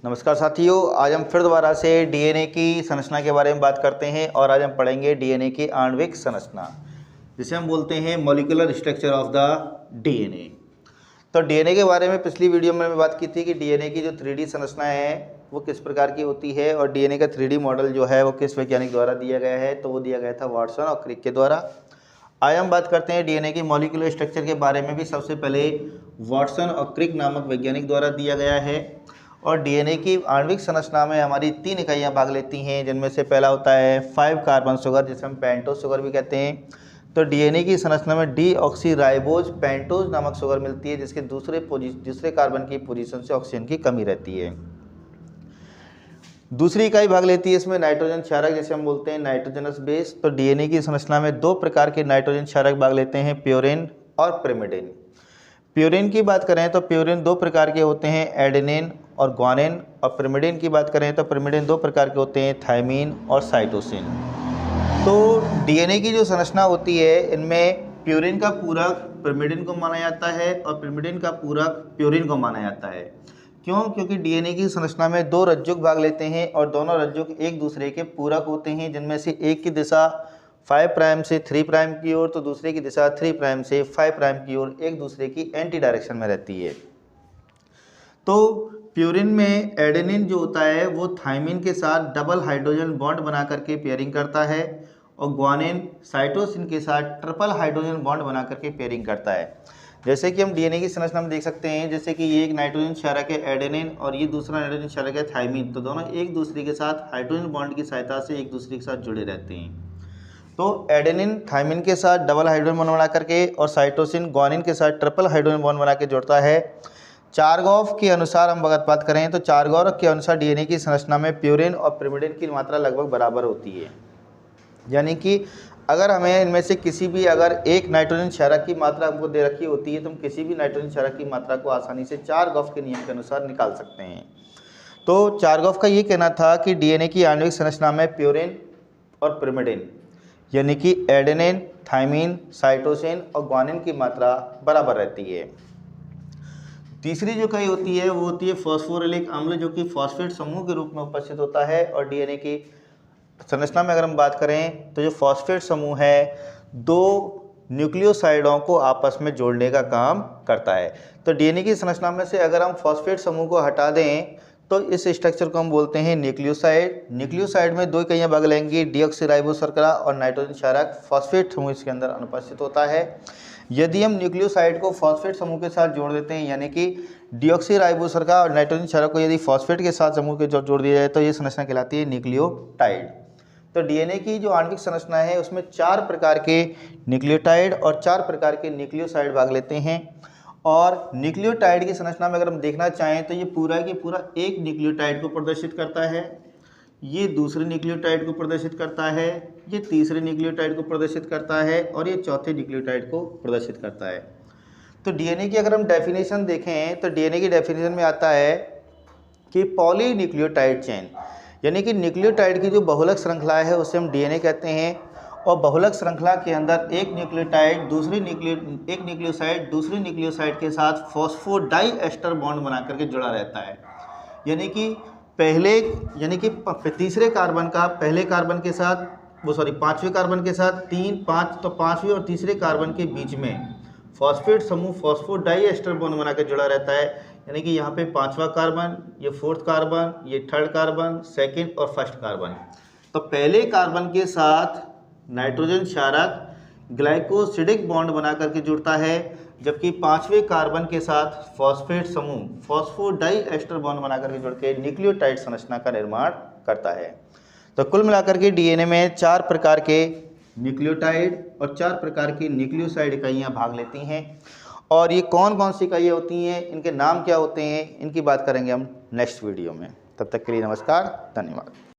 नमस्कार साथियों, आज हम फिर दोबारा से डीएनए की संरचना के बारे में बात करते हैं और आज हम पढ़ेंगे डीएनए की आणविक संरचना, जिसे हम बोलते हैं molecular structure of the DNA. तो डीएनए के बारे में पिछली वीडियो में बात की थी कि डीएनए की जो 3D संरचना है वो किस प्रकार की होती है और डीएनए का 3D मॉडल जो है वो किस वैज्ञानिक द्वारा दिया गया है, तो वो दिया गया था वाटसन और क्रिक के द्वारा। आज हम बात करते हैं डीएनए की मॉलिक्यूलर स्ट्रक्चर के बारे में भी सबसे पहले वाटसन और क्रिक नामक वैज्ञानिक द्वारा दिया गया है। और डीएनए की आणविक संरचना में हमारी 3 इकाइयाँ भाग लेती हैं, जिनमें से पहला होता है 5 कार्बन शुगर, जिसे हम पेंटोज शुगर भी कहते हैं। तो डीएनए की संरचना में डीऑक्सीराइबोज पेंटोज नामक शुगर मिलती है, जिसके दूसरे कार्बन की पोजीशन से ऑक्सीजन की कमी रहती है। दूसरी इकाई भाग लेती है इसमें नाइट्रोजन क्षारक, जिसे हम बोलते हैं नाइट्रोजनस बेस। तो डीएनए की संरचना में 2 प्रकार के नाइट्रोजन क्षारक भाग लेते हैं, प्योरिन और पिरिमिडिन। प्योरिन की बात करें तो प्योरिन 2 प्रकार के होते हैं, एडेनिन और ग्वानिन। और पिरिमिडिन की बात करें तो पिरिमिडिन 2 प्रकार के होते हैं, थायमीन और साइटोसिन। तो डीएनए की जो संरचना होती है इनमें प्योरिन का पूरक पिरिमिडिन को माना जाता है और पिरिमिडिन का पूरक प्योरिन को माना जाता है। क्यों? क्योंकि डीएनए की संरचना में 2 रज्जुक भाग लेते हैं और दोनों रज्जुक एक दूसरे के पूरक होते हैं, जिनमें से एक की दिशा 5 प्राइम से 3 प्राइम की ओर तो दूसरे की दिशा 3 प्राइम से 5 प्राइम की ओर एक दूसरे की एंटी डायरेक्शन में रहती है। तो प्यूरिन में एडेनिन जो होता है वो थायमीन के साथ डबल हाइड्रोजन बॉन्ड बना करके पेयरिंग करता है और ग्वानिन साइटोसिन के साथ ट्रिपल हाइड्रोजन बॉन्ड बना करके पेयरिंग करता है। जैसे कि हम डीएनए की संरचना में देख सकते हैं, जैसे कि ये एक नाइट्रोजन क्षारक है एडेनिन और ये दूसरा नाइट्रोजन क्षारक है थायमीन। तो दोनों एक दूसरे के साथ हाइड्रोजन बॉन्ड की सहायता से एक दूसरे के साथ जुड़े रहते हैं। तो एडेनिन थायमीन के साथ डबल हाइड्रोजन बॉन्ड बना करके और साइटोसिन ग्वानिन के साथ ट्रिपल हाइड्रोजन बॉन्ड बना के जुड़ता है। चारगॉफ के अनुसार हम अगर बात करें तो चारगॉफ के अनुसार डीएनए की संरचना में प्यूरिन और पिरिमिडिन की मात्रा लगभग बराबर होती है। यानी कि अगर हमें इनमें से किसी भी अगर एक नाइट्रोजन क्षारक की मात्रा हमको दे रखी होती है तो हम किसी भी नाइट्रोजन क्षारक की मात्रा को आसानी से चारगॉफ के नियम के अनुसार निकाल सकते हैं। तो चारगॉफ का ये कहना था कि डीएनए की आणविक संरचना में प्यूरिन और पिरिमिडिन यानी कि एडेनिन, थायमीन, साइटोसिन और ग्वानिन की मात्रा बराबर रहती है। तीसरी जो इकाई होती है वो होती है फॉस्फोरिलिक अम्ल, जो कि फॉस्फेट समूह के रूप में उपस्थित होता है। और डीएनए की संरचना में अगर हम बात करें तो जो फॉस्फेट समूह है 2 न्यूक्लियोसाइडों को आपस में जोड़ने का काम करता है। तो डीएनए की संरचना में से अगर हम फॉस्फेट समूह को हटा दें तो इस स्ट्रक्चर को हम बोलते हैं न्यूक्लियोसाइड। न्यूक्लियोसाइड में 2 इकाइयाँ भाग लेंगी, डीऑक्सीराइबोज शर्करा और नाइट्रोजन क्षारक। फॉस्फेट समूह इसके अंदर अनुपस्थित होता है। यदि हम न्यूक्लियोसाइड को फॉस्फेट समूह के साथ जोड़ देते हैं, यानी कि डीऑक्सीराइबोज शर्करा और नाइट्रोजन क्षारक को यदि फॉस्फेट के साथ समूह के जोड़ दिया जाए तो ये संरचना कहलाती है न्यूक्लियोटाइड। तो डीएनए की जो आणविक संरचना है उसमें 4 प्रकार के न्यूक्लियोटाइड और 4 प्रकार के न्यूक्लियोसाइड भाग लेते हैं। और न्यूक्लियोटाइड की संरचना में अगर हम देखना चाहें तो ये पूरा की पूरा एक न्यूक्लियोटाइड को प्रदर्शित करता है, ये दूसरे न्यूक्लियोटाइड को प्रदर्शित करता है, ये तीसरे न्यूक्लियोटाइड को प्रदर्शित करता है और ये चौथे न्यूक्लियोटाइड को प्रदर्शित करता है। तो डीएनए की अगर हम डेफिनेशन देखें तो डीएनए की डेफिनेशन में आता है कि पॉलीन्यूक्लियोटाइड चेन, यानी कि न्यूक्लियोटाइड की जो बहुलक श्रृंखला है उसे हम डीएनए कहते हैं। और बहुलक श्रृंखला के अंदर एक न्यूक्लियोसाइड दूसरे न्यूक्लियोसाइड के साथ फॉस्फोडाइएस्टर बॉन्ड बना करके जुड़ा रहता है। यानी कि तीसरे कार्बन का पहले कार्बन के साथ पांचवें कार्बन के साथ 5 तो पांचवें और तीसरे कार्बन के बीच में फॉस्फेट समूह फॉस्फोडाइएस्टर बॉन्ड बना कर जुड़ा रहता है। यानी कि यहाँ पे 5वां कार्बन, ये 4th कार्बन, ये 3rd कार्बन, 2nd और 1st कार्बन। तो पहले कार्बन के साथ नाइट्रोजन क्षारक ग्लाइकोसिडिक बॉन्ड बना करके जुड़ता है, जबकि 5वें कार्बन के साथ फॉस्फेट समूह फॉस्फोडाइएस्टर बॉन्ड बना करके जुड़ के न्यूक्लियोटाइड संरचना का निर्माण करता है। तो कुल मिलाकर के डीएनए में 4 प्रकार के न्यूक्लियोटाइड और 4 प्रकार की न्यूक्लियोसाइड इकाइयाँ भाग लेती हैं। और ये कौन कौन सी इकाइयाँ होती हैं, इनके नाम क्या होते हैं, इनकी बात करेंगे हम नेक्स्ट वीडियो में। तब तक के लिए नमस्कार, धन्यवाद।